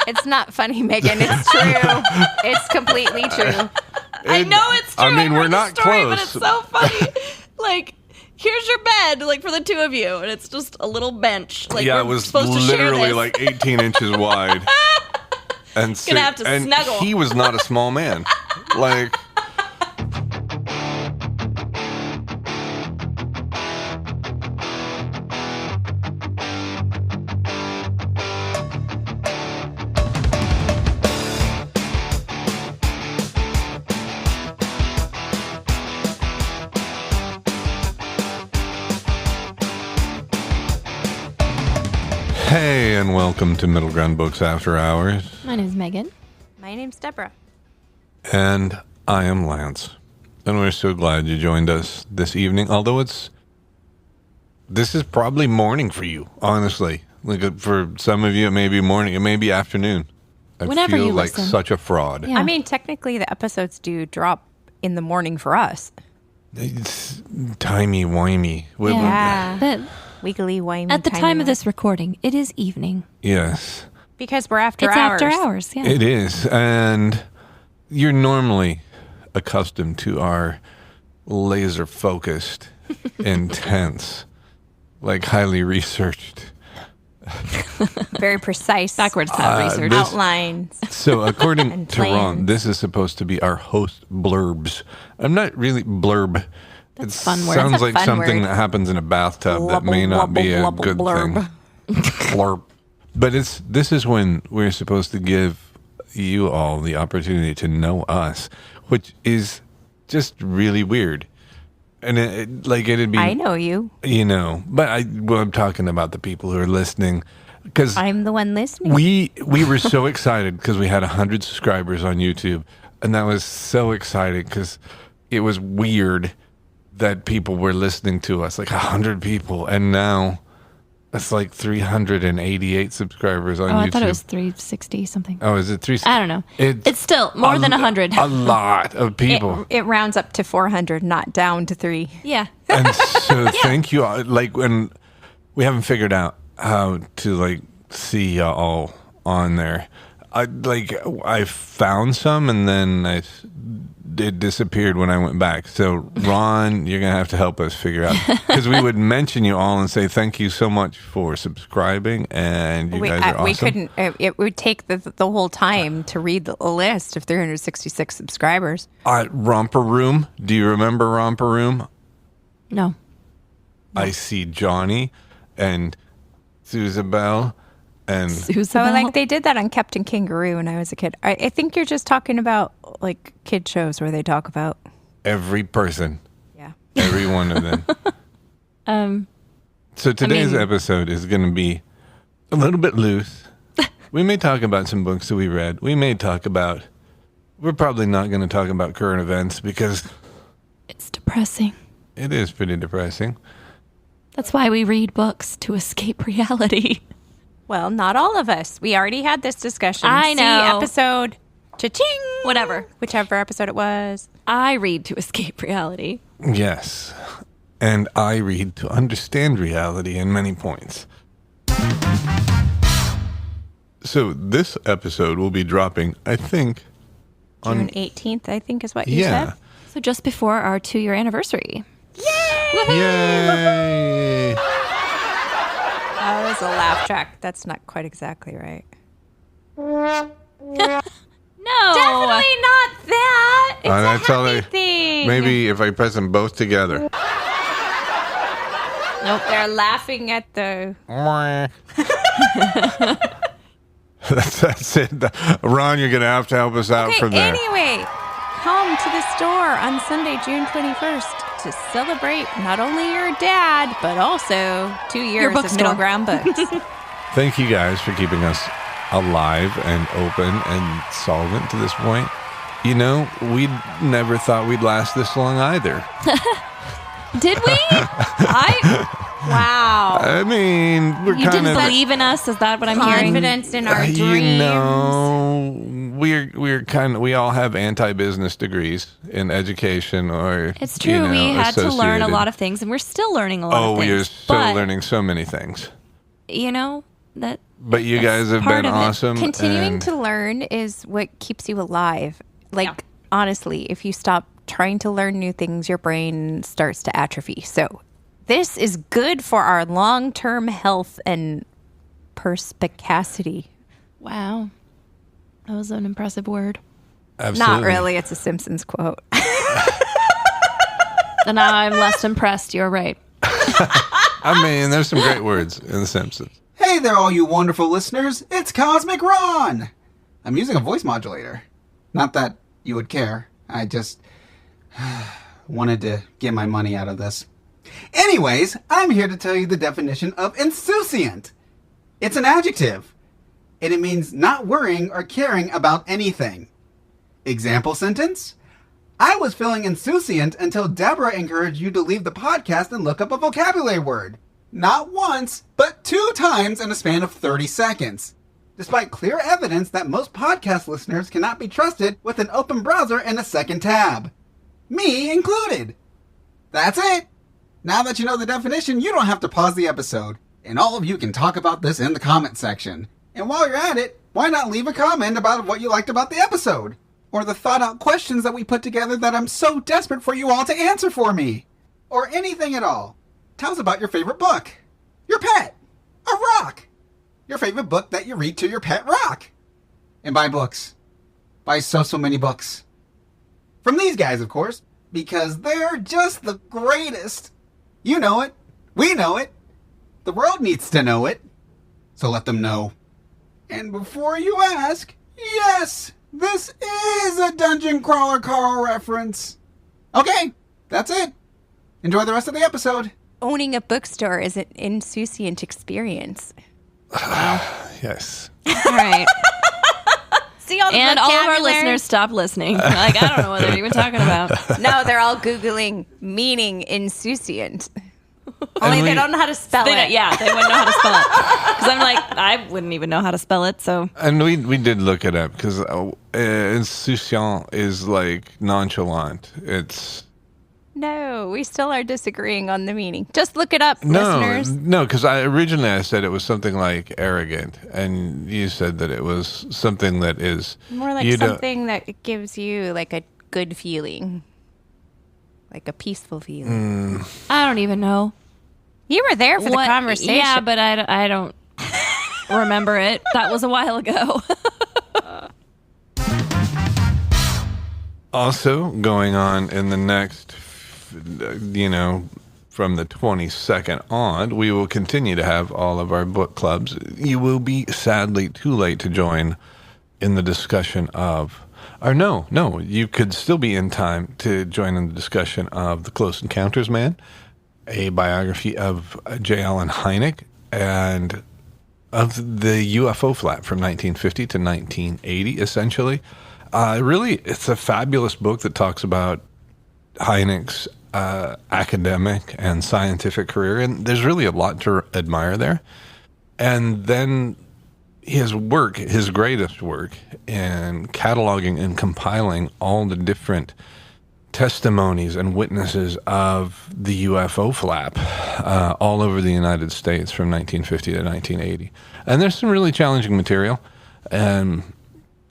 It's not funny, Megan. It's true. It's completely true. I know it's true. I mean, we're not story, close. But it's so funny. Like, here's your bed, like, for the two of you, and it's just a little bench. Like, yeah, we're it was supposed to share literally this. like 18 inches wide. And Gonna have to snuggle. He was not a small man. Like... Hey, and welcome to Middle Ground Books After Hours. My name's Megan. My name's Debra. And I am Lance. And we're so glad you joined us this evening. Although this is probably morning for you, honestly. Like for some of you, it may be morning. It may be afternoon. I Whenever feel you like listen. such a fraud. Yeah. I mean, technically, the episodes do drop in the morning for us. It's timey-wimey. Yeah. But Wiggly, whiny. at the time of this recording, it is evening. Yes, because we're after It's hours. after hours, yeah. it is. And you're normally accustomed to our laser-focused, intense, like highly researched. Very precise. Backwards hat research. this- outlines. So according And to Ron, plans. this is supposed to be our host blurbs. I'm not really blurb. That's It a fun word. sounds That's a like fun something word. that happens in a bathtub that Blubble, may not be a blubble, good blurb. thing. Blurb. But this is when we're supposed to give you all the opportunity to know us, which is just really weird. And it'd be, I know you. you know, but I'm talking about the people who are listening, because I'm the one listening. we were so excited because we had 100 subscribers on YouTube, and that was so exciting because it was weird that people were listening to us, like 100 people, and now it's like 388 subscribers on YouTube. I thought it was 360 something. Oh, is it 360? I don't know. It's still more than 100. A lot of people. It rounds up to 400, not down to 3. Yeah. And so thank you. Like, when we haven't figured out how to like see y'all on there. I found some, and then it disappeared when I went back. So Ron, you're gonna have to help us figure out, because we would mention you all and say thank you so much for subscribing, and you guys are awesome. We couldn't. It would take the whole time to read the list of 366 subscribers. Romper Room. Do you remember Romper Room? No. I see Johnny and Susabelle and So like they did that on Captain Kangaroo when I was a kid. I think you're just talking about like kid shows where they talk about. every person. Yeah. Every one of them. So today's episode is going to be a little bit loose. We may talk about some books that we read. We're probably not going to talk about current events because It's depressing. it is pretty depressing. That's why we read books, to escape reality. Well, not all of us. We already had this discussion. I know. See episode cha-ching. Whatever. Whichever episode it was. I read to escape reality. Yes. And I read to understand reality in many points. So this episode will be dropping, I think, June 18th, I think is what you yeah. said. So just before our 2-year anniversary. Yay! That was a laugh track. That's not quite exactly right. No. Definitely not that. It's That's a all happy I- thing. Maybe if I press them both together. Nope, they're laughing at the... That's it. Ron, you're going to have to help us out Okay, from there. anyway, come to the store on Sunday, June 21st to celebrate not only your dad, but also 2 years of bookstore. Middle Ground Books. Thank you guys for keeping us alive and open and solvent to this point. You know, we never thought we'd last this long either. Did we? Wow. I mean, we're You kind didn't of believe in us? Is that what I'm hearing? Confidence in our dreams. You know, we all have anti-business degrees in education, or It's true. We had to learn a lot of things, and we're still learning a lot of Oh, things. we are still but, learning so many things. You know, that But you guys have part been of it. awesome. Continuing and to learn is what keeps you alive. Like, honestly, if you stop trying to learn new things, your brain starts to atrophy. So this is good for our long-term health and perspicacity. Wow. That was an impressive word. Absolutely. Not really. It's a Simpsons quote. And now I'm less impressed. You're right. I mean, there's some great words in The Simpsons. Hey there, all you wonderful listeners. It's Cosmic Ron. I'm using a voice modulator. Not that you would care. I just wanted to get my money out of this. Anyways, I'm here to tell you the definition of insouciant. It's an adjective, and it means not worrying or caring about anything. Example sentence: I was feeling insouciant until Debra encouraged you to leave the podcast and look up a vocabulary word. Not once, but 2 times in a span of 30 seconds. Despite clear evidence that most podcast listeners cannot be trusted with an open browser and a second tab. Me included. That's it. Now that you know the definition, you don't have to pause the episode. And all of you can talk about this in the comment section. And while you're at it, why not leave a comment about what you liked about the episode? Or the thought-out questions that we put together that I'm so desperate for you all to answer for me. Or anything at all. Tell us about your favorite book. Your pet. A rock. Your favorite book that you read to your pet rock. And buy books. Buy so many books. From these guys, of course. Because they're just the greatest. You know it. We know it. The world needs to know it. So let them know. And before you ask, yes, this is a Dungeon Crawler Carl reference. Okay, that's it. Enjoy the rest of the episode. Owning a bookstore is an insouciant experience. Yes. All right. See all the And all of our vocabulary? listeners stop listening. Like, I don't know what they're even talking about. No, they're all Googling meaning insouciant. Only we- they don't know how to spell it. Yeah, they wouldn't know how to spell it. Because I'm like, I wouldn't even know how to spell it. So And we did look it up because insouciant is like nonchalant. It's No, we still are disagreeing on the meaning. Just look it up, listeners. no, because originally I said it was something like arrogant, and you said that it was something that is More like you don't- something that gives you like a good feeling. Like a peaceful feeling. I don't even know. You were there for the conversation. Yeah, but I don't remember it. That was a while ago. Also going on in the next, from the 22nd on, we will continue to have all of our book clubs. You will be sadly too late to join in the discussion of, or no, you could still be in time to join in the discussion of The Close Encounters Man, a biography of J. Allen Hynek, and of the UFO flap from 1950 to 1980, essentially. Really, it's a fabulous book that talks about Hynek's academic and scientific career, and there's really a lot to admire there. And then his work, his greatest work, in cataloging and compiling all the different testimonies and witnesses of the UFO flap all over the United States from 1950 to 1980. And there's some really challenging material. And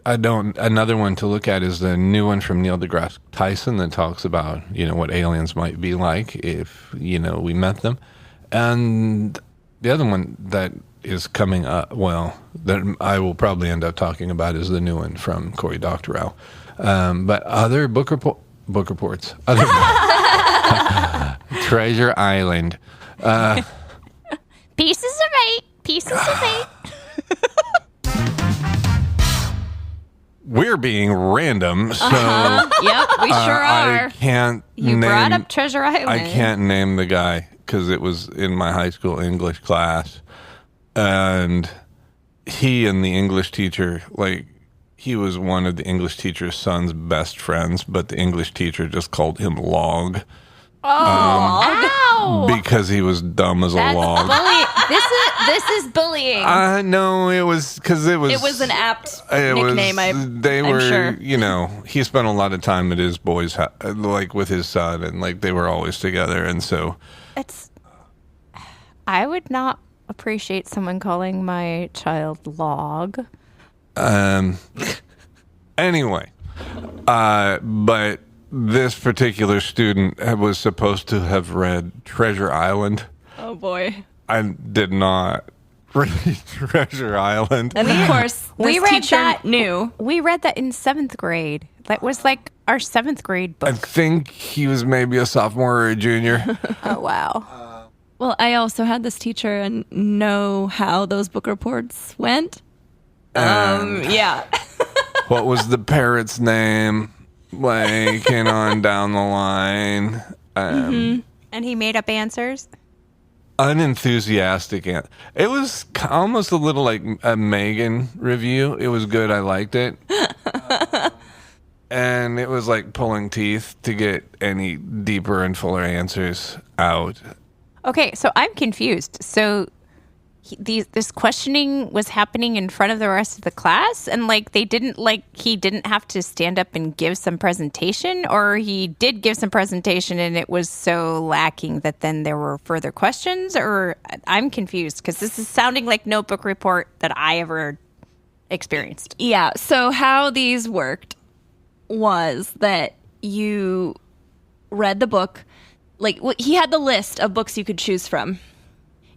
another one to look at is the new one from Neil deGrasse Tyson that talks about, what aliens might be like if, we met them. And the other one that is coming up, that I will probably end up talking about, is the new one from Cory Doctorow. But other book reports, other Treasure Island. Pieces of 8. We're being random, so Yep, we sure are. I can't You brought up Treasure Island. I can't name the guy because it was in my high school English class, and he and the English teacher, he was one of the English teacher's son's best friends, but the English teacher just called him Log. Ow! Because he was dumb as a That's log. This is bullying. No, it was because it was an apt nickname. I'm sure. He spent a lot of time at his boys' with his son, and they were always together, and so I would not appreciate someone calling my child Log. Anyway, but this particular student was supposed to have read Treasure Island. Oh boy. I did not read Treasure Island. And of course, We this read teacher that. knew. We read that in 7th grade. That was like our 7th grade I book. think he was maybe a sophomore or a junior. Oh, wow. Well, I also had this teacher and know how those book reports went. Yeah. What was the parrot's name? Like, and on down the line. And he made up answers? Unenthusiastic. It was almost a little like a Megan review. It was good. I liked it. And it was like pulling teeth to get any deeper and fuller answers out. Okay, so I'm confused. So this questioning was happening in front of the rest of the class, and like he didn't have to stand up and give some presentation, or he did give some presentation and it was so lacking that then there were further questions, or I'm confused because this is sounding like no book report that I ever experienced. Yeah. So how these worked was that you read the book. Like he had the list of books you could choose from.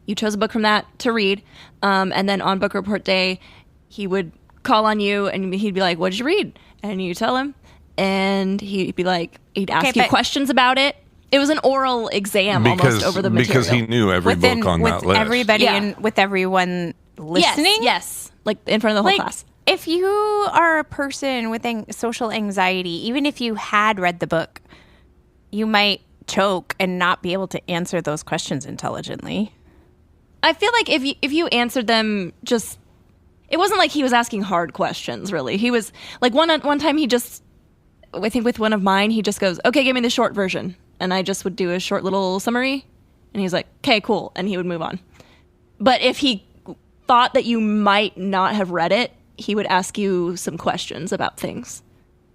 You chose a book from that to read. And then on book report day, he would call on you and he'd be like, what did you read? And you tell him. And he'd be like, he'd ask you questions about it. It was an oral exam almost over the material. Because he knew every book on that list. Everybody and with everyone listening? Yes. Like in front of the whole class. If you are a person with social anxiety, even if you had read the book, you might choke and not be able to answer those questions intelligently. I feel like if you answered them just, it wasn't like he was asking hard questions, really. He was like one time he just, I think with one of mine, he just goes, okay, give me the short version. And I just would do a short little summary. And he's like, okay, cool. And he would move on. But if he thought that you might not have read it, he would ask you some questions about things.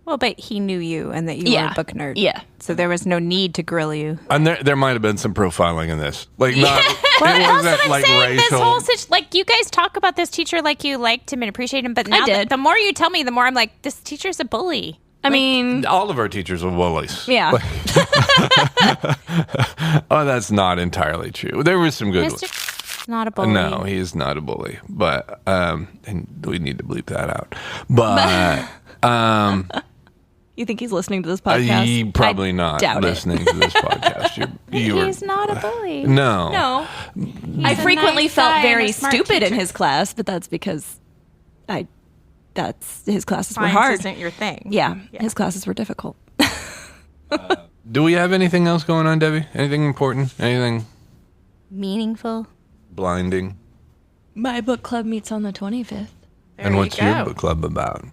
Well, but he knew you and that you were a book nerd. Yeah. So there was no need to grill you. And there might have been some profiling in this. Like, not, Well, it that's wasn't what I'm like saying. This racial. whole like you guys talk about this teacher like you liked him and appreciate him, but now the more you tell me, the more I'm like, this teacher's a bully. I mean, all of our teachers are bullies. yeah. Oh, that's not entirely true. There was some good ones. Mr. Not a bully. No, he is not a bully. But, and we need to bleep that out. But, You think he's listening to this podcast? he probably not doubt it. listening to this podcast. He's not a bully. No. No. I a frequently nice felt guy and very a smart stupid in teacher. his class, but that's because his classes were Science hard. isn't your thing. Yeah, his classes were difficult. Do we have anything else going on, Debbie? Anything important? Anything Meaningful. blinding? My book club meets on the 25th. And what's your book club about?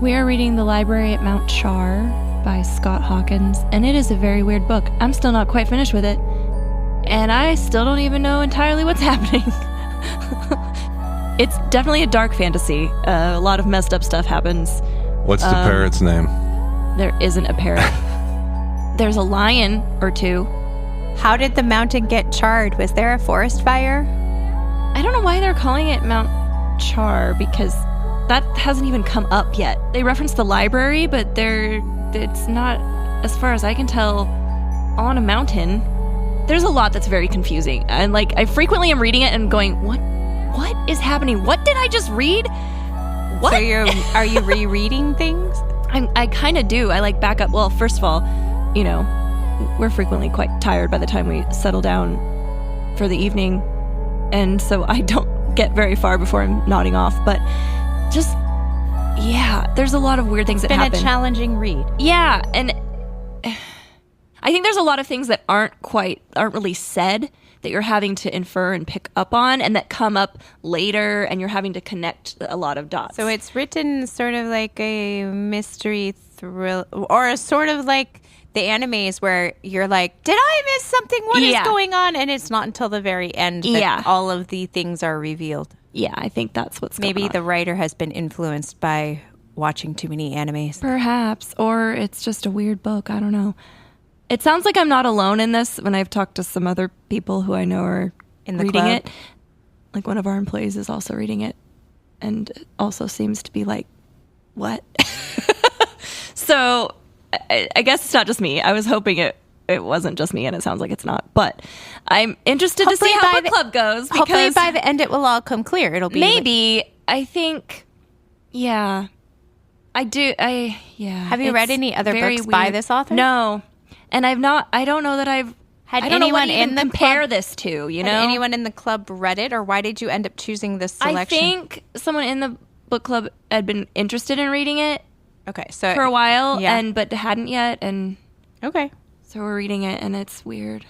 We are reading The Library at Mount Char by Scott Hawkins, and it is a very weird book. I'm still not quite finished with it, and I still don't even know entirely what's happening. It's definitely a dark fantasy. A lot of messed up stuff happens. What's the parrot's name? There isn't a parrot. There's a lion or two. How did the mountain get charred? Was there a forest fire? I don't know why they're calling it Mount Char, because that hasn't even come up yet. They reference the library, but it's not, as far as I can tell, on a mountain. There's a lot that's very confusing. And like, I frequently am reading it and going, what is happening? What did I just read? What? So are you rereading things? I kind of do. I like back up. Well, first of all, we're frequently quite tired by the time we settle down for the evening. And so I don't get very far before I'm nodding off. But just, yeah, there's a lot of weird things that happen. It's been a challenging read. Yeah, and I think there's a lot of things that aren't really said that you're having to infer and pick up on, and that come up later, and you're having to connect a lot of dots. So it's written sort of like a mystery thrill, or a sort of like the animes where you're like, did I miss something? What is going on? And it's not until the very end that all of the things are revealed. Yeah, I think that's what's going on. Maybe the writer has been influenced by watching too many animes. Perhaps, or it's just a weird book. I don't know. It sounds like I'm not alone in this when I've talked to some other people who I know are in the reading club. it. like one of our employees is also reading it and also seems to be like, what? So I guess it's not just me. I was hoping it wasn't just me, and it sounds like it's not. But I'm interested to see Hopefully how by book club goes. Hopefully Because by the end it will all come clear. It'll be maybe I think, yeah, I do. Yeah. Have you read It's any other very books by weird. this author? No, and I've not. I don't know that I've Had I don't know what anyone to even in the compare club- this to. You Had know, anyone in the club read it, or why did you end up choosing this selection? I think someone in the book club had been interested in reading it Okay, so for a while, yeah. but hadn't yet, and okay. so we're reading it, and it's weird.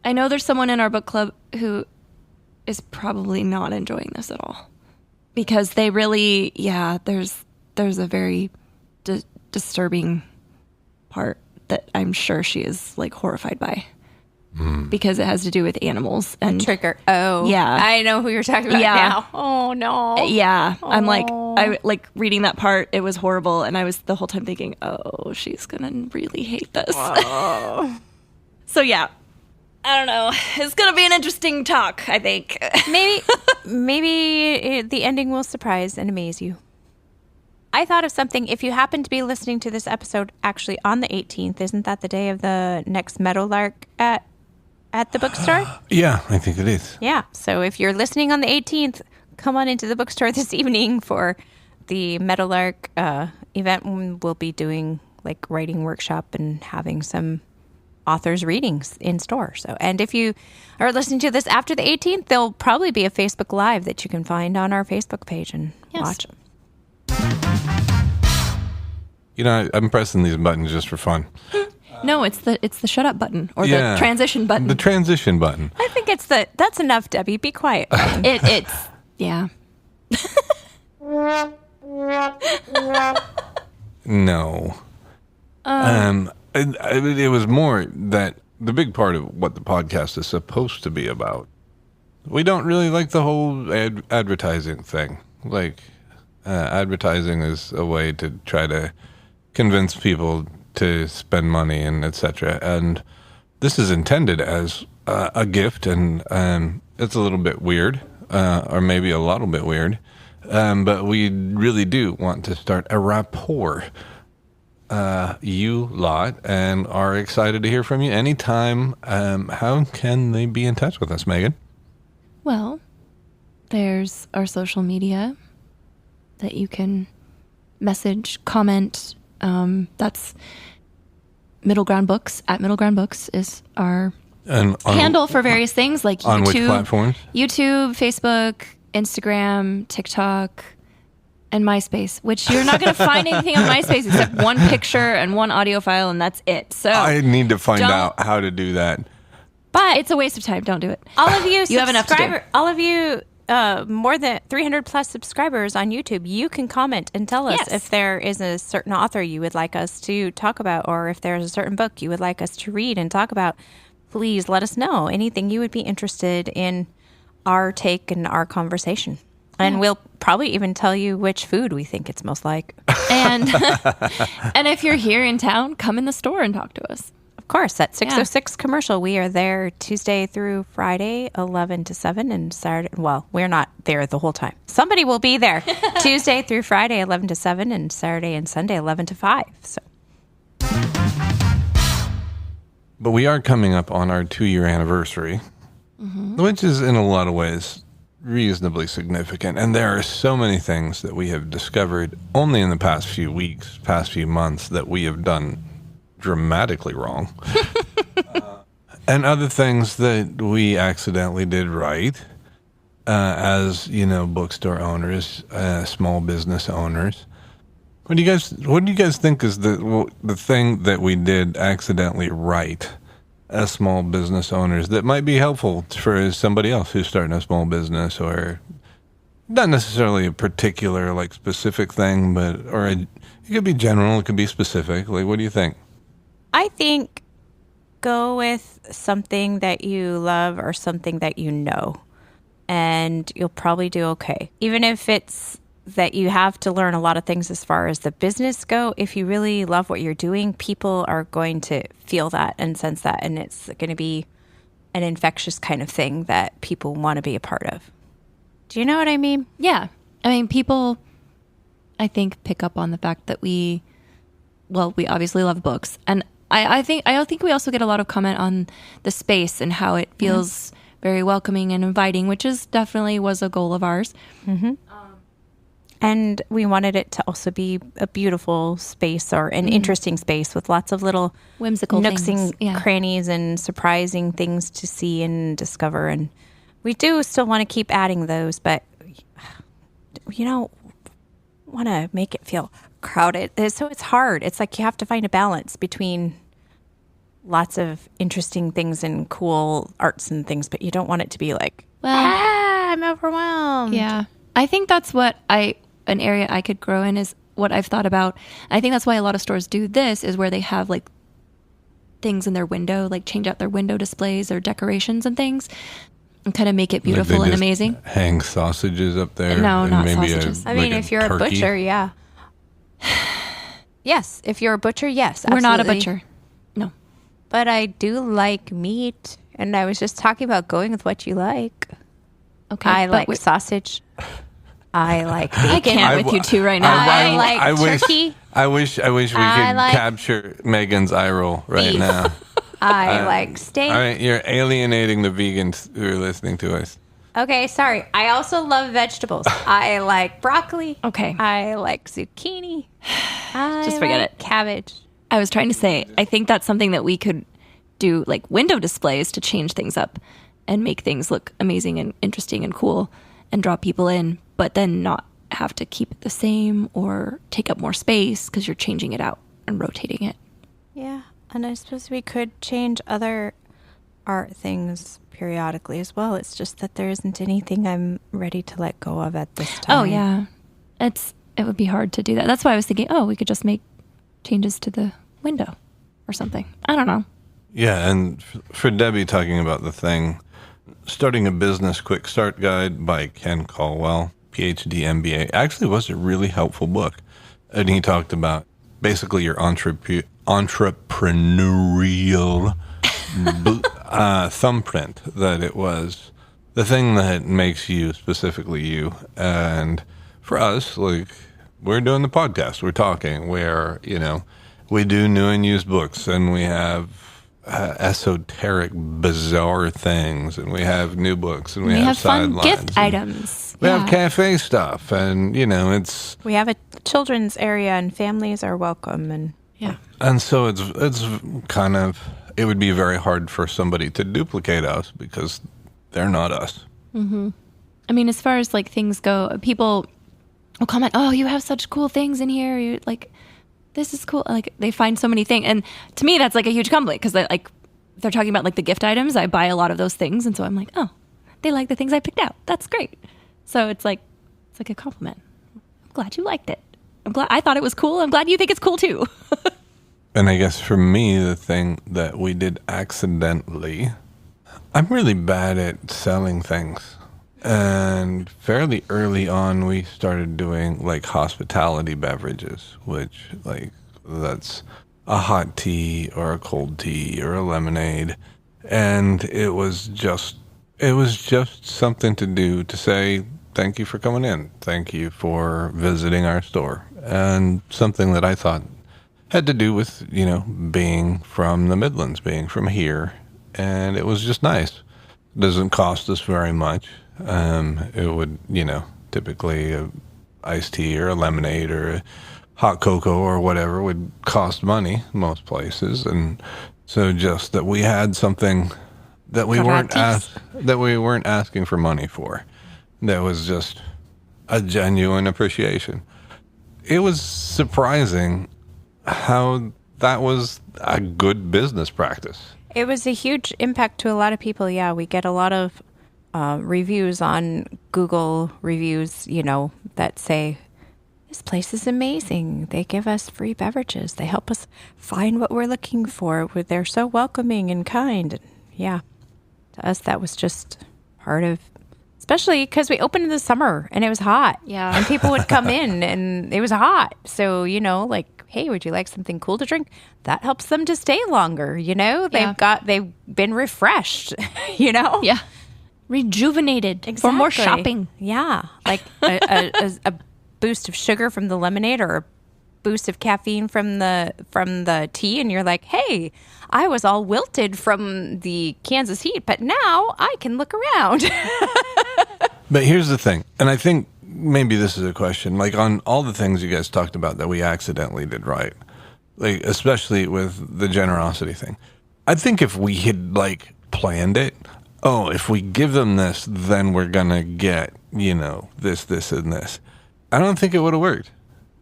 I know there's someone in our book club who is probably not enjoying this at all because they really, there's a very disturbing part that I'm sure she is like horrified by because it has to do with animals and Trigger. Oh, Yeah. I know who you're talking about Yeah. now. Oh no. Yeah, I'm like, I like reading that part. It was horrible, and I was the whole time thinking, "Oh, she's gonna really hate this." So yeah, I don't know. It's gonna be an interesting talk, I think. Maybe the ending will surprise and amaze you. I thought of something. If you happen to be listening to this episode actually on the 18th, isn't that the day of the next Meadowlark at the bookstore? Yeah, I think it is. Yeah. So if you're listening on the 18th, come on into the bookstore this evening for the Meadowlark event. We'll be doing like writing workshop and having some authors readings in store. So, and if you are listening to this after the 18th, there'll probably be a Facebook Live that you can find on our Facebook page and watch. You know, I'm pressing these buttons just for fun. No, it's the shut up button or Yeah. the transition button. The transition button. I think that's enough, Debbie. Be quiet. It's yeah. No. It was more that the big part of what the podcast is supposed to be about. We don't really like the whole advertising thing. Like, advertising is a way to try to convince people to spend money and etc. And this is intended as a gift, and it's a little bit weird, or maybe a little bit weird. But we really do want to start a rapport. You lot, and are excited to hear from you anytime. How can they be in touch with us, Megan? Well, there's our social media that you can message, comment. That's Middle Ground Books. At Middle Ground Books is our And handle for various things like on YouTube, which platforms? YouTube, Facebook, Instagram, TikTok, and MySpace, which you're not going to find anything on MySpace except one picture and one audio file, and that's it. So I need to find Don't- out how to do that. but it's a waste of time. Don't do it. All of you, You have enough to do. All of you, more than 300 plus subscribers on YouTube, you can comment and tell us Yes. if there is a certain author you would like us to talk about, or if there's a certain book you would like us to read and talk about. Please let us know anything you would be interested in our take and our conversation. And we'll probably even tell you which food we think it's most like. And and if you're here in town, come in the store and talk to us. Of course, at 606 Commercial, we are there Tuesday through Friday, 11 to 7, and Saturday. Well, we're not there the whole time. Somebody will be there Tuesday through Friday, 11 to 7, and Saturday and Sunday, 11 to 5. So, But we are coming up on our 2-year anniversary, which is in a lot of ways reasonably significant. And there are so many things that we have discovered only in the past few weeks, past few months, that we have done dramatically wrong. And other things that we accidentally did right, as, bookstore owners, small business owners. What do you guys think is the thing that we did accidentally right as small business owners that might be helpful for somebody else who's starting a small business, or not necessarily a particular like specific thing, but it could be general, it could be specific. Like, what do you think? I think go with something that you love or something that you know, and you'll probably do okay. Even if it's that you have to learn a lot of things as far as the business go, if you really love what you're doing, people are going to feel that and sense that, and it's going to be an infectious kind of thing that people want to be a part of. Do you know what I mean? Yeah. I mean, people, I think, pick up on the fact that we obviously love books. And I think we also get a lot of comment on the space and how it feels very welcoming and inviting, which is definitely was a goal of ours. Mm-hmm. And we wanted it to also be a beautiful space or an interesting space with lots of little whimsical nooks things. and crannies and surprising things to see and discover. And we do still want to keep adding those, but want to make it feel crowded. So it's hard. It's like you have to find a balance between lots of interesting things and cool arts and things, but you don't want it to be like, I'm overwhelmed. Yeah. I think that's what an area I could grow in is what I've thought about. I think that's why a lot of stores do this is where they have like things in their window, like change out their window displays or decorations and things and kind of make it beautiful and amazing. Hang sausages up there. No, and not maybe sausages. I mean, if you're a turkey. butcher, yeah. Yes, if you're a butcher, yes. We're not a absolutely. butcher. No. But I do like meat, and I was just talking about going with what you like. Okay. I but like sausage. I like bacon. I can't with you two right now. I like turkey. I wish we could capture Megan's eye roll right beef. now. I like steak. All right, you're alienating the vegans who are listening to us. Okay, sorry. I also love vegetables. I like broccoli. Okay. I like zucchini. Just forget it. Cabbage. I was trying to say, I think that's something that we could do, like window displays to change things up and make things look amazing and interesting and cool and draw people in, but then not have to keep it the same or take up more space because you're changing it out and rotating it. Yeah, and I suppose we could change other art things periodically as well. It's just that there isn't anything I'm ready to let go of at this time. Oh, yeah. It would be hard to do that. That's why I was thinking, we could just make changes to the window or something. I don't know. Yeah, and for Debbie talking about the thing, Starting a Business Quick Start Guide by Ken Caldwell, PhD, MBA, actually was a really helpful book. And he talked about basically your entrepreneurial thumbprint, that it was the thing that makes you specifically you. And for us, like, we're doing the podcast, we're talking, where, we do new and used books, and we have esoteric, bizarre things, and we have new books, and we have fun sidelines, gift items. We have cafe stuff, and it's we have a children's area, and families are welcome, and and so it's kind of, it would be very hard for somebody to duplicate us because they're not us. Mm-hmm. I mean, as far as like things go, people will comment, "Oh, you have such cool things in here. You like." This is cool. Like, they find so many things. And to me, that's like a huge compliment because they're talking about like the gift items. I buy a lot of those things. And so I'm like, oh, they like the things I picked out. That's great. So it's like a compliment. I'm glad you liked it. I thought it was cool. I'm glad you think it's cool too. And I guess for me, the thing that we did accidentally, I'm really bad at selling things. And fairly early on, we started doing like hospitality beverages, which that's a hot tea or a cold tea or a lemonade. And it was just something to do to say, thank you for coming in. Thank you for visiting our store. And something that I thought had to do with, being from the Midlands, being from here. And it was just nice. It doesn't cost us very much. It would, typically a iced tea or a lemonade or a hot cocoa or whatever would cost money most places. And so just that we had something that we weren't asking for money for. That was just a genuine appreciation. It was surprising how that was a good business practice. it was a huge impact to a lot of people. Yeah, we get a lot of reviews on Google reviews, that say, this place is amazing. They give us free beverages. They help us find what we're looking for. They're so welcoming and kind. Yeah, to us, that was just part of, especially because we opened in the summer and it was hot. Yeah. And people would come in and it was hot. So, hey, would you like something cool to drink? That helps them to stay longer, They've been refreshed, Yeah. rejuvenated for more Exactly. shopping. Yeah, like a boost of sugar from the lemonade or a boost of caffeine from the tea, and you're like, hey, I was all wilted from the Kansas heat, but now I can look around. But here's the thing, and I think maybe this is a question, like on all the things you guys talked about that we accidentally did right, like especially with the generosity thing. I think if we had like planned it, if we give them this, then we're gonna get, this, and this. I don't think it would have worked.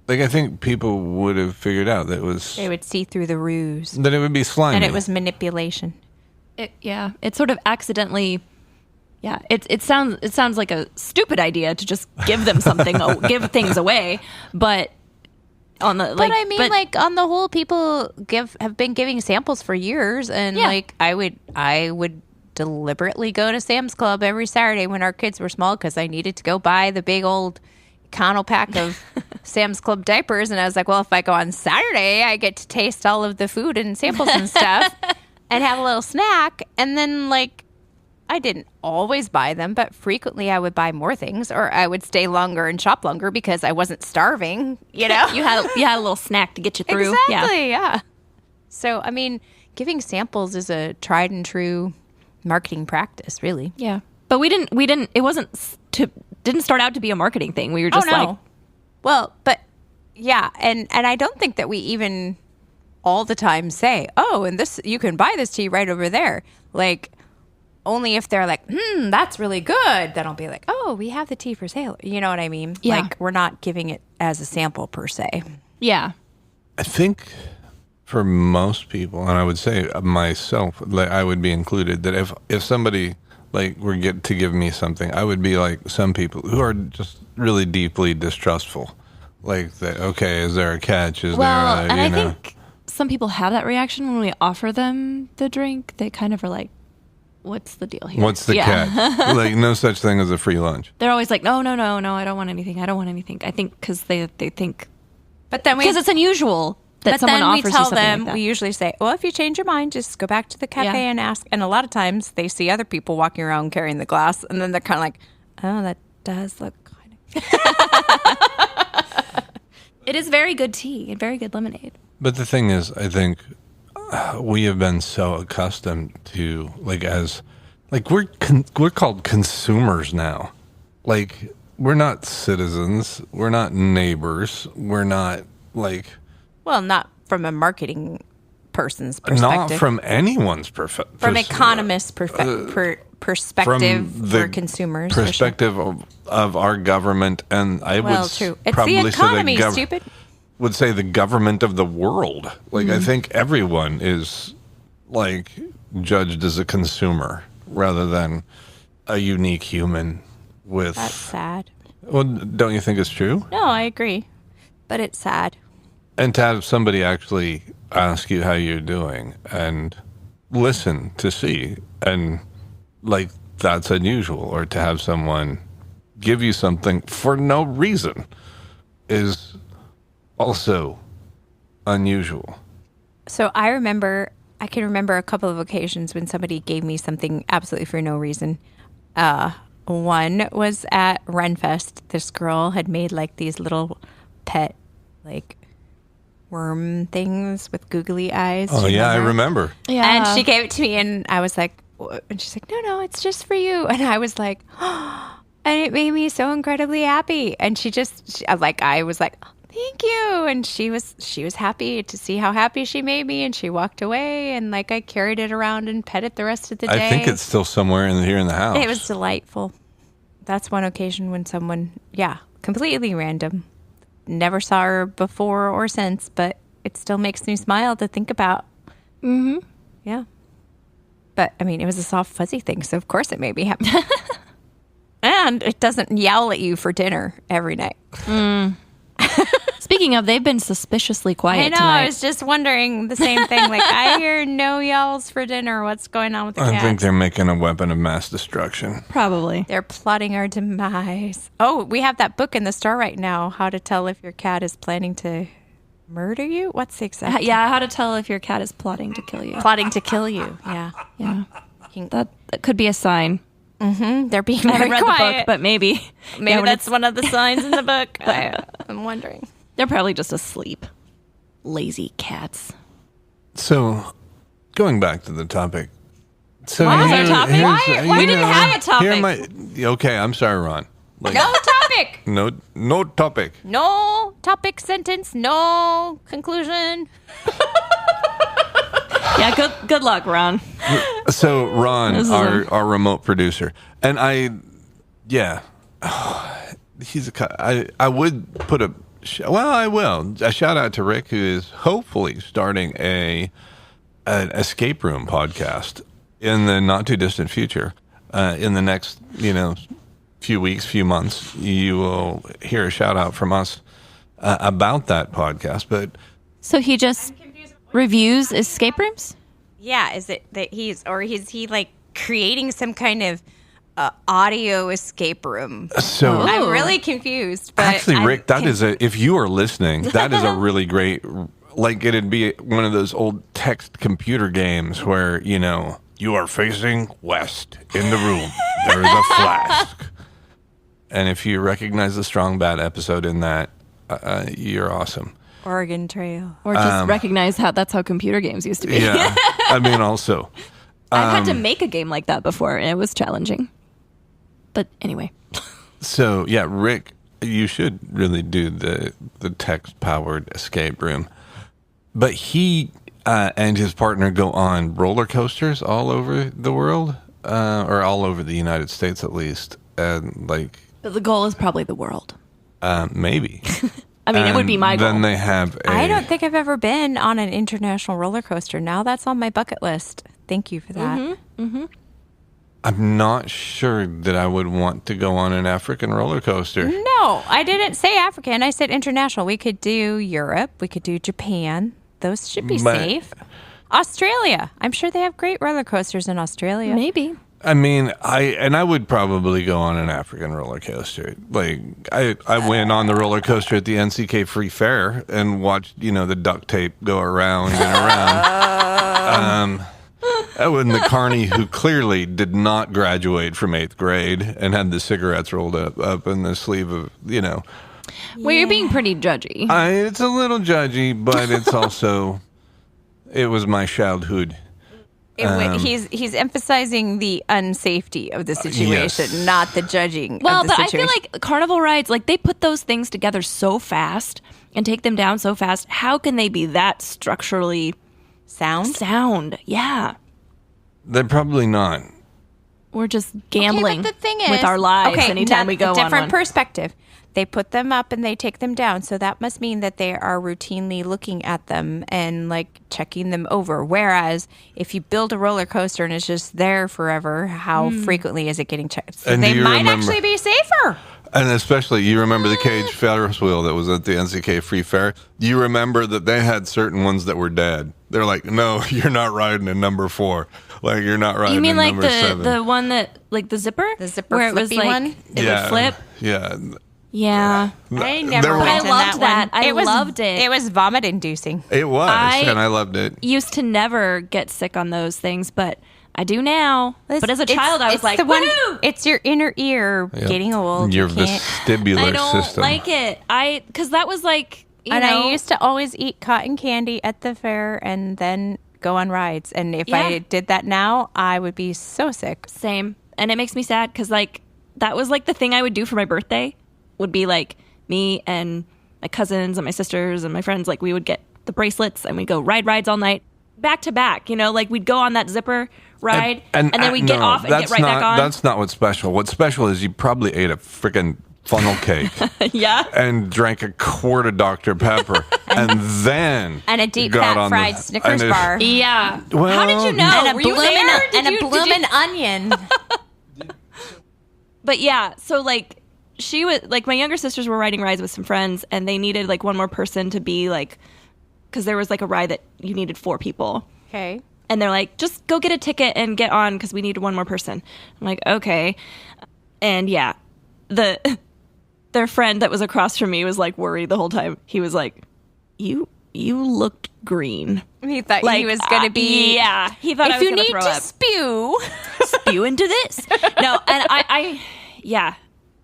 Like, I think people would have figured out that They would see through the ruse, that it would be slimy. and it was manipulation. It's sort of accidentally. Yeah, it sounds like a stupid idea to just give them something, give things away, but on the But I mean, like on the whole, people have been giving samples for years, and like I would deliberately go to Sam's Club every Saturday when our kids were small because I needed to go buy the big old Econo pack of Sam's Club diapers, and I was like, well, if I go on Saturday, I get to taste all of the food and samples and stuff, and have a little snack, and then like. I didn't always buy them, but frequently I would buy more things, or I would stay longer and shop longer because I wasn't starving. You know, you had a little snack to get you through. Exactly, yeah. So I mean, giving samples is a tried and true marketing practice, really. Yeah, but we didn't. It didn't start out to be a marketing thing. We were just like, well, but yeah, and I don't think that we even all the time say, oh, and this you can buy this tea right over there, like. Only if they're like, that's really good. Then I'll be like, oh, we have the tea for sale. You know what I mean? Yeah. Like, we're not giving it as a sample per se. yeah, I think for most people, and I would say myself, like I would be included, that if somebody like were to give me something, I would be like some people who are just really deeply distrustful. Like, that, okay, is there a catch? Is there a, and I think some people have that reaction when we offer them the drink. They kind of are like, what's the deal here? What's the catch? Like, no such thing as a free lunch. They're always like, no, I don't want anything. I think because they think, But then because it's unusual that but someone then we offers tell you something them, like that. we usually say, well, if you change your mind, just go back to the cafe and ask. And a lot of times they see other people walking around carrying the glass, and then they're kind of like, oh, that does look kind of. It is very good tea and very good lemonade. But the thing is, I think we have been so accustomed to, we're called consumers now. Like, we're not citizens. We're not neighbors. We're not like. Well, not from a marketing person's perspective. Not from anyone's perspective. From economist's perspective for consumers. Perspective of our government, and I would true. It's probably the economy, say stupid. would say the government of the world. Like, I think everyone is like judged as a consumer rather than a unique human with. That's sad. Well, don't you think it's true? No, I agree. But it's sad. And to have somebody actually ask you how you're doing and listen to see, and like, that's unusual. Or to have someone give you something for no reason is also unusual. So I can remember a couple of occasions when somebody gave me something absolutely for no reason. One was at Renfest. This girl had made like these little pet, like, worm things with googly eyes. Oh, yeah, I remember. Yeah, And she gave it to me, and I was like, and she's like, no, it's just for you. And I was like, oh, and it made me so incredibly happy. And I was like, oh, thank you. And she was happy to see how happy she made me, and she walked away, and like I carried it around and pet it the rest of the day. I think it's still somewhere here in the house. It was delightful. That's one occasion when someone, completely random. Never saw her before or since, but it still makes me smile to think about. Mm-hmm. Yeah. But, I mean, it was a soft, fuzzy thing, so of course it made me happy. And it doesn't yell at you for dinner every night. Speaking of, they've been suspiciously quiet I know, tonight. I was just wondering the same thing. Like, I hear no yells for dinner. What's going on with the I cats? think they're making a weapon of mass destruction. Probably. They're plotting our demise. Oh, we have that book in the store right now, How to Tell If Your Cat is Planning to Murder You? What's the exact? Yeah, how to tell if your cat is plotting to kill you. Plotting to kill you. Yeah. Yeah. That could be a sign. They're being I very haven't read the quiet. book, but maybe Maybe that's that's one of the signs in the book. I'm wondering. they're probably just asleep. Lazy cats. So, going back to the topic. So What was our topic? Why? We didn't have a topic. Okay, I'm sorry, Ron. Like, No topic. no topic. No topic sentence. No conclusion. Yeah, good luck, Ron. So Ron, our remote producer, and he's I would put I will a shout out to Rick, who is hopefully starting an escape room podcast in the not too distant future. In the next few weeks, few months, you will hear a shout out from us about that podcast. But So he just reviews escape rooms? Yeah, is it that he's like creating some kind of audio escape room? so. I'm really confused. But Actually, Rick, if you are listening, that is a really great, like it'd be one of those old text computer games where, you are facing west in the room. There is a flask. And if you recognize the Strong Bad episode in that, you're awesome. Oregon Trail. Or just recognize that's how computer games used to be. Yeah. I mean, also. I've had to make a game like that before, and it was challenging. But anyway. So, yeah, Rick, you should really do the text-powered escape room. But he and his partner go on roller coasters all over the world, or all over the United States at least. And, like... But the goal is probably the world. Maybe. I mean, it would be my goal. Then they have I don't think I've ever been on an international roller coaster. Now that's on my bucket list. Thank you for that. I'm not sure that I would want to go on an African roller coaster. No, I didn't say African. I said international. We could do Europe. We could do Japan. Those should be But- safe. Australia. I'm sure they have great roller coasters in Australia. Maybe. I mean, I would probably go on an African roller coaster. Like, I went on the roller coaster at the NCK Free Fair and watched, the duct tape go around and around. That was the carny who clearly did not graduate from 8th grade and had the cigarettes rolled up in the sleeve of, Well, you're being pretty judgy. It's a little judgy, but it's also, it was my childhood. He's emphasizing the unsafety of the situation, yes. not the judging Well, of the but I situation. feel like carnival rides, like they put those things together so fast and take them down so fast. How can they be that structurally sound? Yeah. They're probably not. We're just gambling but the thing is, with our lives anytime we go on different one. perspective. They put them up and they take them down. So that must mean that they are routinely looking at them and like checking them over. Whereas if you build a roller coaster and it's just there forever, how frequently is it getting checked? So And they do you might remember- actually be safer. And especially, you remember the cage Ferris wheel that was at the NCK Free Fair? You remember that they had certain ones that were dead. They're like, no, you're not riding in number 4. Like, you're not riding You mean in like number 7. the one that, like the zipper? The zipper where it was flippy like, one? it would flip? Yeah. Yeah. I never There went were- in I loved that. one. I was, loved it. It was vomit inducing. It was, I- and I loved it. Used to never get sick on those things, but I do now. But as a child, I was like, the one, woo! it's your inner ear getting old. Your You can't- vestibular I don't system. like it. Because that was like, I used to always eat cotton candy at the fair and then go on rides. And if Yeah. I did that now, I would be so sick. Same. And it makes me sad because, like, that was like the thing I would do for my birthday would be like me and my cousins and my sisters and my friends, like, we would get the bracelets and we'd go ride rides all night back to back, like we'd go on that zipper ride and then we'd get off and get right back on. That's not what's special. What's special is you probably ate a freaking funnel cake Yeah. and drank a quart of Dr. Pepper and then And a deep got fat on fried the- Snickers and bar. Yeah. Well, How did you know? And a Were you bloomin' there? Did and a you- did you- bloomin' onion. But yeah, so like she was like my younger sisters were riding rides with some friends and they needed like one more person to be like, because there was like a ride that you needed 4 people. Okay. And they're like, just go get a ticket and get on because we need one more person. I'm like, okay. And yeah, their friend that was across from me was like worried the whole time. He was like, you you looked green. He thought he was going to be. Yeah. He thought I if was you going to need throw to up. spew. Spew into this. No, and I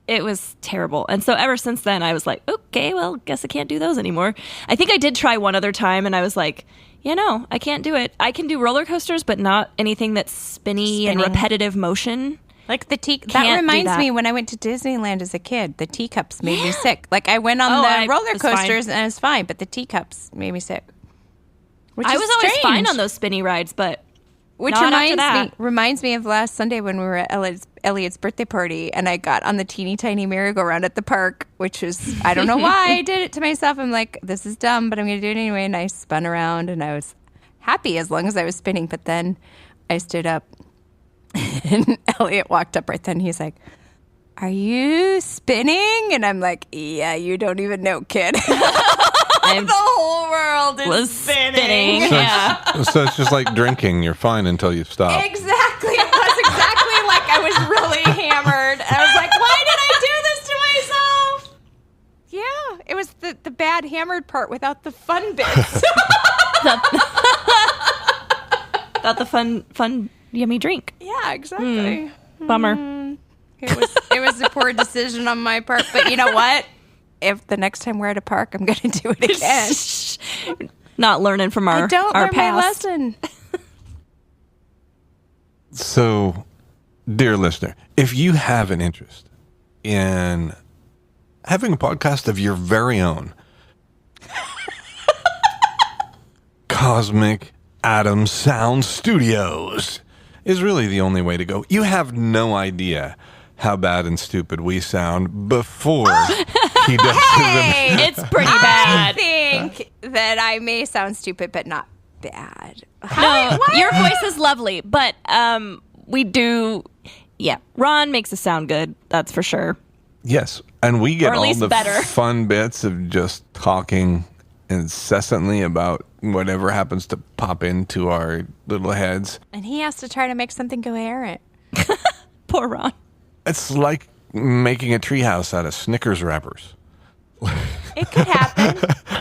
it was terrible. And so ever since then, I was like, okay, well, guess I can't do those anymore. I think I did try one other time, and I was like, I can't do it. I can do roller coasters, but not anything that's spinning and repetitive motion. Like the tea. That Can't do reminds that. me when I went to Disneyland as a kid, the teacups made me sick. Like I went on Oh, the roller it's fine. coasters and it was fine, but the teacups made me sick. Which I is was always strange. fine on those spinny rides, but Which not after that. reminds me of last Sunday when we were at Elliot's birthday party, and I got on the teeny tiny merry-go-round at the park, which was, I don't know why I did it to myself. I'm like, this is dumb, but I'm going to do it anyway. And I spun around, and I was happy as long as I was spinning. But then I stood up, and Elliot walked up right then. He's like, are you spinning? And I'm like, yeah, you don't even know, kid. The whole world is spinning. So, Yeah. so it's just like drinking. You're fine until you stop. Exactly. It was exactly like I was really hammered. And I was like, why did I do this to myself? Yeah. It was the bad hammered part without the fun bits. Without the fun, yummy drink. Yeah, exactly. Bummer. It was a poor decision on my part. But you know what? If the next time we're at a park, I'm going to do it again. Not learning from our I don't our learn my past. lesson. So, dear listener, if you have an interest in having a podcast of your very own, Cosmic Atom Sound Studios is really the only way to go. You have no idea how bad and stupid we sound before he does Hey! It's pretty I bad. think that I may sound stupid, but not bad. No, your voice is lovely, but we do. Yeah, Ron makes us sound good. That's for sure. Yes, and we get Or at all least the better. fun bits of just talking incessantly about whatever happens to pop into our little heads. And he has to try to make something coherent. Poor Ron. It's like making a treehouse out of Snickers wrappers. It could happen.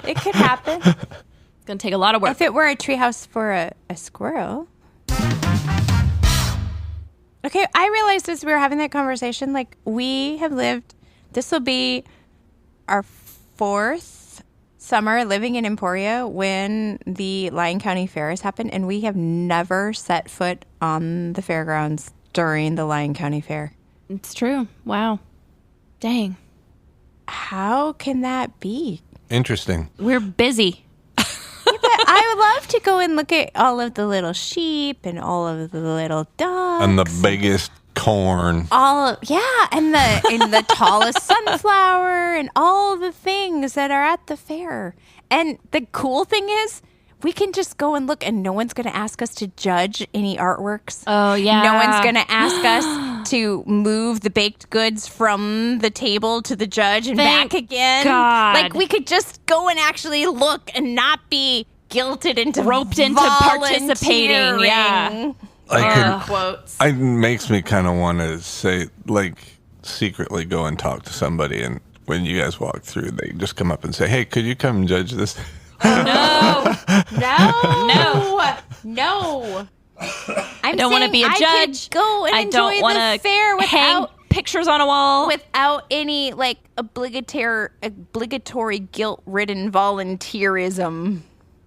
It could happen. It's gonna take a lot of work. If it were a treehouse for a squirrel. Okay, I realized as we were having that conversation, like we have lived, this will be our 4th summer living in Emporia when the Lyon County Fair has happened, and we have never set foot on the fairgrounds during the Lyon County Fair. It's true. Wow. Dang. How can that be? Interesting. We're busy. But I would love to go and look at all of the little sheep and all of the little dogs. And the biggest corn. And the tallest sunflower and all the things that are at the fair. And the cool thing is we can just go and look and no one's going to ask us to judge any artworks. Oh, yeah. No one's going to ask us to move the baked goods from the table to the judge and Thank back again. God. Like we could just go and actually look and not be guilted into Roped into participating. Yeah. volunteering. I Quotes. It makes me kind of want to say, like, secretly go and talk to somebody, and when you guys walk through, they just come up and say, "Hey, could you come judge this?" No. I don't want to be a judge. Go and I don't enjoy want the to fair hang pictures on a wall. without any like obligatory guilt-ridden volunteerism.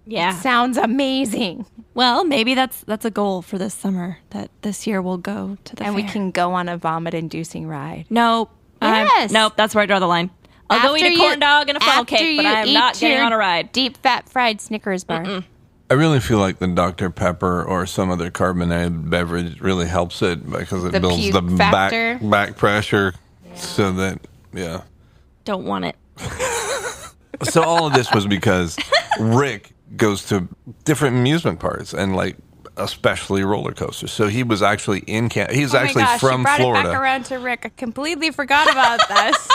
Yeah. Sounds amazing. Well, maybe that's a goal for this summer, that this year we'll go to the And fair. we can go on a vomit-inducing ride. Nope. Yes. Nope, that's where I draw the line. I'll go eat a corn dog and a funnel cake, but I am not getting on a ride. Deep fat fried Snickers bar. I really feel like the Dr. Pepper or some other carbonated beverage really helps it because it The builds puke the factor. back pressure, so that Don't want it. So all of this was because Rick goes to different amusement parks and like especially roller coasters. So he was actually in he's actually from you brought Florida. it back around to Rick. I completely forgot about this.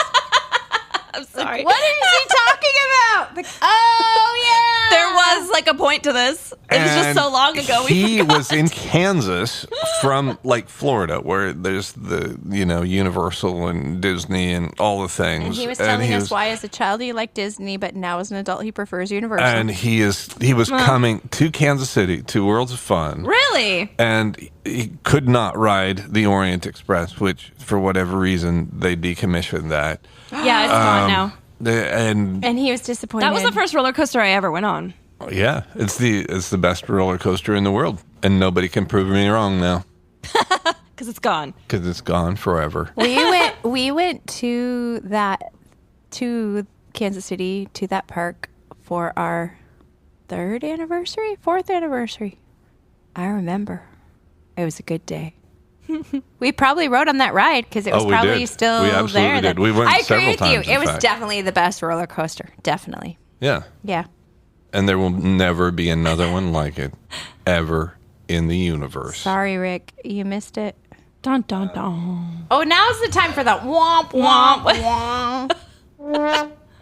I'm sorry. What is he talking about? Oh, yeah. There was like a point to this. It was just so long ago. He was in Kansas from like Florida, where there's the Universal and Disney and all the things. And he was telling us why, as a child, he liked Disney, but now as an adult, he prefers Universal. And he was coming to Kansas City to Worlds of Fun. Really? And he could not ride the Orient Express, which for whatever reason they decommissioned that. Yeah, it's gone now. And he was disappointed. That was the first roller coaster I ever went on. yeah, it's the best roller coaster in the world, and nobody can prove me wrong now Because it's gone. because it's gone forever. We went to Kansas City, to that park for our 4th anniversary. I remember. It was a good day. We probably rode on that ride because it was we probably did. still We absolutely there. did. We went I agree several with times, you. in It was fact. definitely the best roller coaster. Definitely. Yeah, Yeah. and there will never be another one like it ever in the universe. Sorry, Rick. You missed it. Dun, dun, dun. Oh, now's the time for the womp, womp, womp.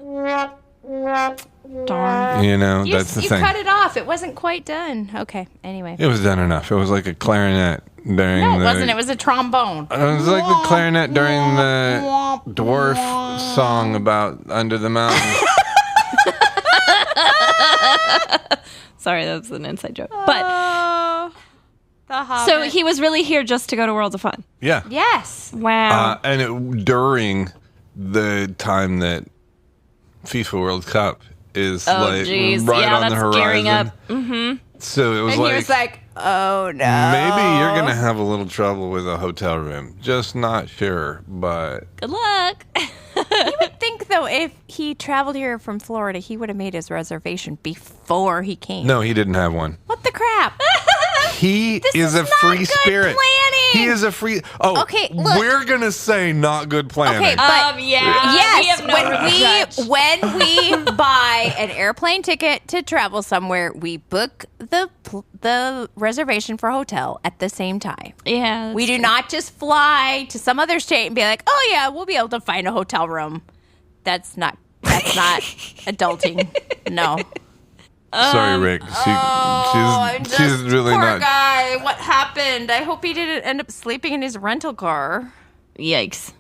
Darn. That's the You thing. cut it off. It wasn't quite done. Okay. Anyway. It was done enough. It was like a clarinet during No, it the. wasn't. It was a trombone. It was like the clarinet during the dwarf song about Under the Mountain. Sorry, that was an inside joke. But Oh, the Hobbit. so he was really here just to go to Worlds of Fun. Yeah. Yes. Wow. And during the time that FIFA World Cup is geez. right Yeah, on the that's horizon. gearing up. Mm-hmm. So it was And like, he was like, oh, no. maybe you're going to have a little trouble with a hotel room. Just not sure, but Good luck. You would think, though, if he traveled here from Florida, he would have made his reservation before he came. no, he didn't have one. What the crap? He This is is a not free good spirit. planning. He is a free. Oh, Okay, look. we're going to say not good planning. Okay, but yeah. yes, We have no regret. when we buy an airplane ticket to travel somewhere, we book the reservation for hotel at the same time. Yeah. We do not just fly to some other state and be like, "Oh yeah, we'll be able to find a hotel room." That's not adulting. No. Sorry, Rick. She's really poor not. guy. What happened? I hope he didn't end up sleeping in his rental car. Yikes.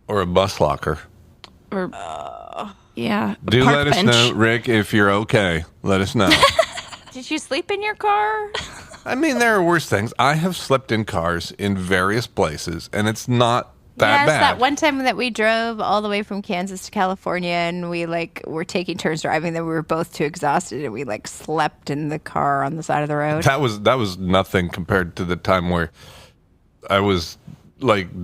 Or a bus locker. Or yeah. a Do park let us bench. know, Rick, if you're okay. Let us know. Did you sleep in your car? I mean, there are worse things. I have slept in cars in various places, and it's not that bad. That one time that we drove all the way from Kansas to California, and we were taking turns driving. Then we were both too exhausted, and we slept in the car on the side of the road. That was nothing compared to the time where I was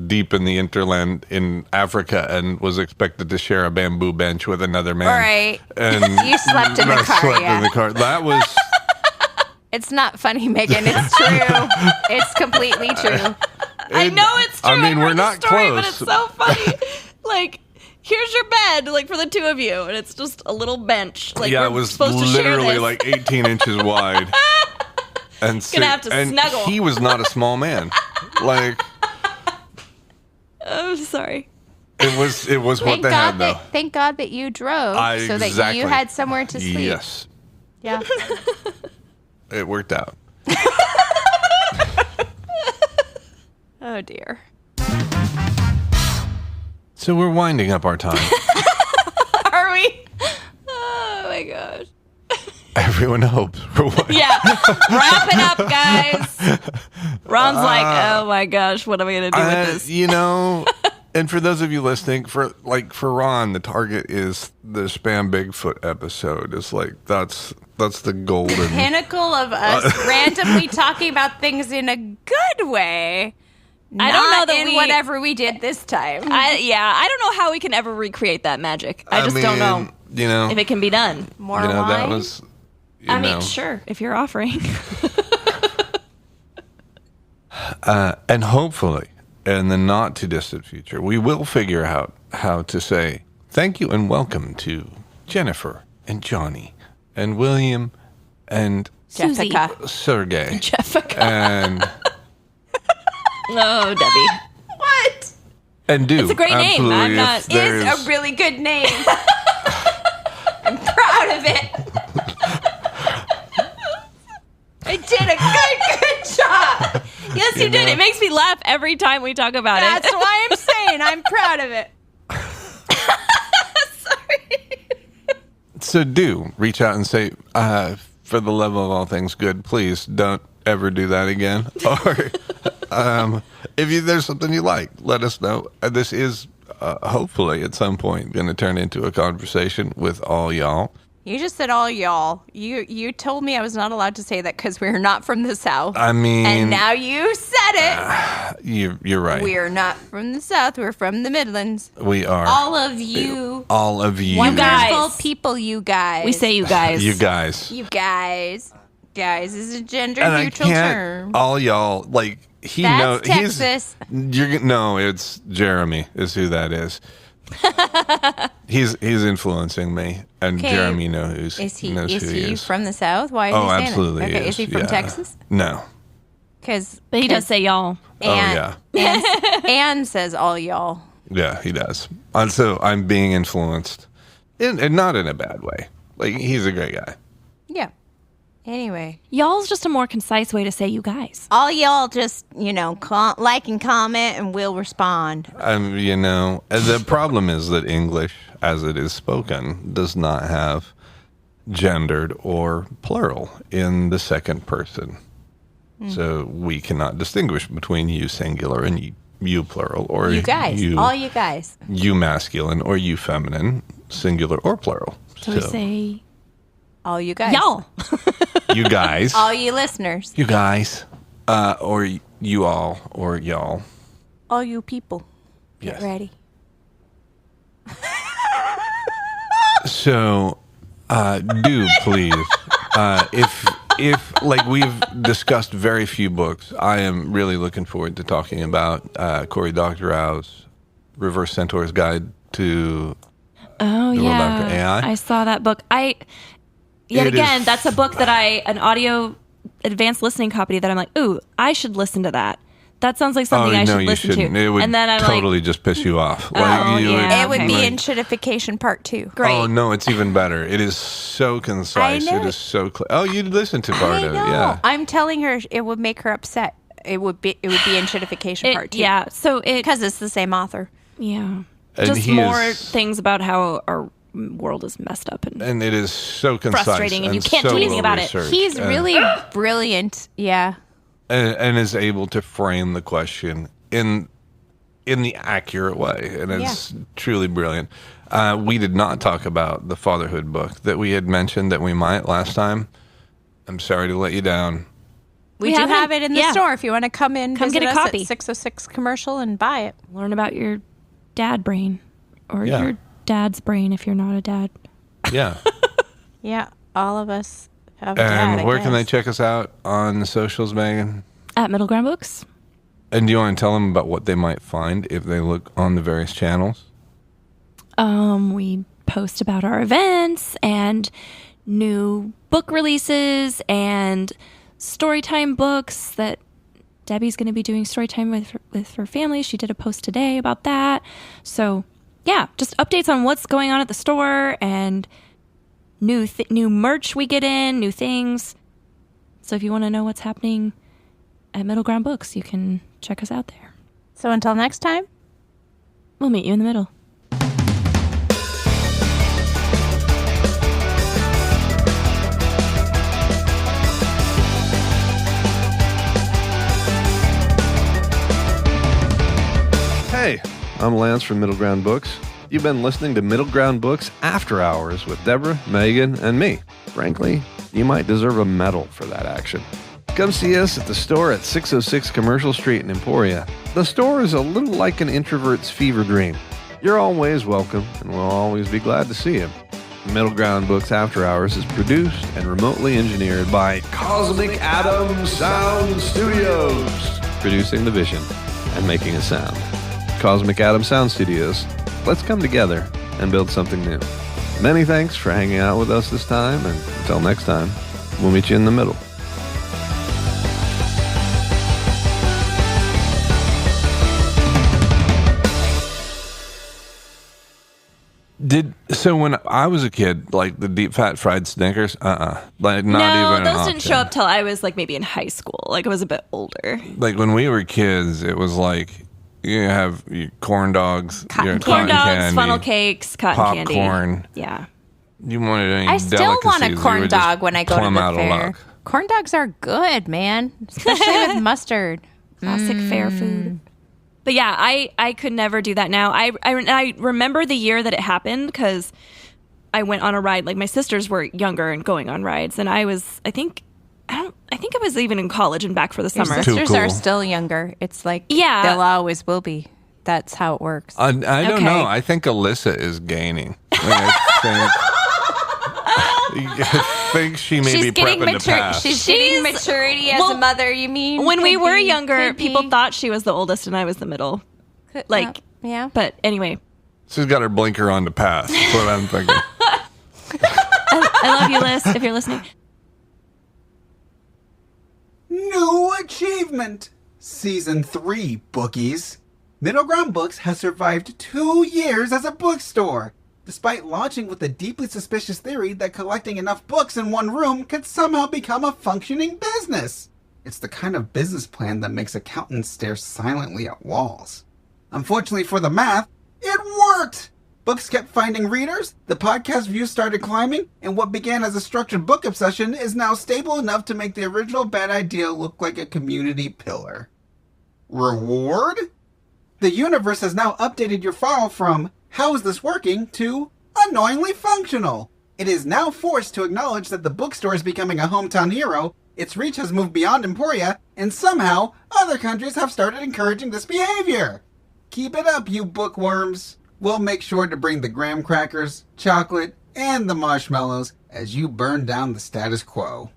deep in the interland in Africa and was expected to share a bamboo bench with another man. Right. And You slept in the I car, slept yeah. in the car. That was. It's not funny, Megan. It's true. It's completely true. I know it's true. I mean, I've heard we're the not story, close. but it's so funny. Here's your bed, for the two of you, and it's just a little bench. Yeah, we're it was supposed to share literally this. 18 inches wide. And Gonna have to and snuggle. he was not a small man. I'm sorry. It was what they had though. Thank God that you drove so that Exactly. you had somewhere to sleep. Yes, Yeah. it worked out. Oh dear. So we're winding up our time. Are we? Oh my gosh. Everyone hopes we're winding. Yeah. Wrap it up, guys. Ron's oh my gosh, what am I gonna do with this? And for those of you listening, for Ron, the target is the Spam Bigfoot episode. It's that's the golden Pinnacle of us randomly talking about things in a good way. I don't know Not that in we- whatever we did this time. I don't know how we can ever recreate that magic. I just don't know if it can be done. More that wine? was. I mean, sure, if you're offering. And hopefully, in the not too distant future, we will figure out how to say thank you and welcome to Jennifer and Johnny and William and Susie. Jessica. Sergey Jessica. and Oh, Debbie. What? and do. It's a great name. Absolutely, I'm if not- there's- It's a really good name. I'm proud of it. Yes, you did. know? It makes me laugh every time we talk about That's it. why I'm saying I'm proud of it. So do reach out and say, for the level of all things good, please don't ever do that again. Or if there's something you like, let us know. This is hopefully at some point going to turn into a conversation with all y'all. You just said all y'all. You told me I was not allowed to say that because we're not from the South. I mean, and now you said it. You're right. We're not from the South. We're from the Midlands. We are. All of you. All of you. Wonderful guys. people, you guys. We say you guys. You guys. You guys. Guys is a gender And I neutral can't, term. all y'all, like, he That's knows. Texas. No, it's Jeremy is who that is. He's influencing me, and Okay. Jeremy knows Is he knows who he is. from the South? Why is Oh, he saying absolutely. that? Okay, he is he from yeah. Texas? No. Because But he does say y'all. Oh, Anne says all y'all. Yeah, he does. And so I'm being influenced, and not in a bad way. Like, he's a great guy. Yeah. Anyway, Y'all's just a more concise way to say you guys. all y'all just like and comment, and we'll respond. The problem is that English, as it is spoken, does not have gendered or plural in the second person. So we cannot distinguish between you singular and you plural, or You guys, all you guys. you masculine or you feminine, singular or plural. So we say All you guys. y'all. You guys, All you listeners. you guys, or you all, or y'all. All you people. Get Yes. ready. So, do please, if like we've discussed very few books, I am really looking forward to talking about Cory Doctorow's Reverse Centaur's Guide to Oh, The World After yeah. AI. I saw that book. It Again, is- that's a book that an audio advanced listening copy that I'm like, ooh, I should listen to that. That sounds like something I no, should you listen shouldn't. to. It would and then I'm totally just piss you off. Oh, you yeah. It would be like- in Shittification Part 2. great. Oh no, it's even better. It is so concise. I know. It is so clear. Oh, you listened to part I of know. it, yeah. I'm telling her it would make her upset. It would be in Shittification Part 2. Yeah, so Because it's the same author. yeah. And Just he more is- things about how our world is messed up and And it is so concise, frustrating, and you can't do so anything about it. well-researched, He's and- really brilliant. Yeah. and is able to frame the question in the accurate way, and it's truly brilliant. We did not talk about the fatherhood book that we had mentioned that we might last time. I'm sorry to let you down. We We do haven't- have it in the yeah. store if you want to come in, Come visit get a us copy. at 606 Commercial and buy it. learn about your dad brain or Yeah. your dad's brain if you're not a dad. Yeah. Yeah, all of us have a dad, And I where can they guess. check us out on the socials, Megan? At Middle Ground Books. And do you want to tell them about what they might find if they look on the various channels? We post about our events and new book releases and storytime books that Debbie's going to be doing storytime with her family. She did a post today about that. So, yeah, just updates on what's going on at the store and new merch we get in, new things. So if you want to know what's happening at Middle Ground Books, you can check us out there. So until next time, We'll meet you in the middle. Hey, I'm Lance from Middle Ground Books. You've been listening to Middle Ground Books After Hours with Debra, Megan, and me. Frankly, you might deserve a medal for that action. Come see us at the store at 606 Commercial Street in Emporia. The store is a little like an introvert's fever dream. You're always welcome, and we'll always be glad to see you. Middle Ground Books After Hours is produced and remotely engineered by Cosmic Adam Sound Studios, producing the vision and making a sound. Cosmic Adam Sound Studios. Let's come together and build something new. Many thanks for hanging out with us this time, and until next time, we'll meet you in the middle. So when I was a kid, like the deep fat fried Snickers, like not No, even an those didn't option. show up till I was like maybe in high school. Like I was a bit older. Like when we were kids, it was like you have your corn dogs, your Corn dogs, candy, funnel cakes, cotton candy. popcorn. Yeah. You wanted any I still want a delicacies, you corn would just dog when I go to plumb out the of fair. luck. Corn dogs are good, man, especially with mustard. Classic fair food. But yeah, I could never do that now. I remember the year that it happened because I went on a ride. Like my sisters were younger and going on rides, and I think I was even in college and back for the Your summer. Too sisters are cool. still younger. It's like Yeah. they'll always will be. That's how it works. I don't Okay. know. I think Alyssa is gaining. I think she may She's be getting prepping to mature. pass. She's getting maturity as a mother. You mean When we Could were be, younger, could be. people thought she was the oldest and I was the middle. Like, yeah. But anyway, She's got her blinker on to pass. That's what I'm thinking. I love you, Liz, if you're listening. New achievement! Season 3, bookies. Middle Ground Books has survived 2 years as a bookstore, despite launching with the deeply suspicious theory that collecting enough books in one room could somehow become a functioning business. It's the kind of business plan that makes accountants stare silently at walls. Unfortunately for the math, it worked! Books kept finding readers, the podcast views started climbing, and what began as a structured book obsession is now stable enough to make the original bad idea look like a community pillar. Reward? The universe has now updated your file from "How is this working?" to "Annoyingly functional." It is now forced to acknowledge that the bookstore is becoming a hometown hero, its reach has moved beyond Emporia, and somehow other countries have started encouraging this behavior. Keep it up, you bookworms. We'll make sure to bring the graham crackers, chocolate, and the marshmallows as you burn down the status quo.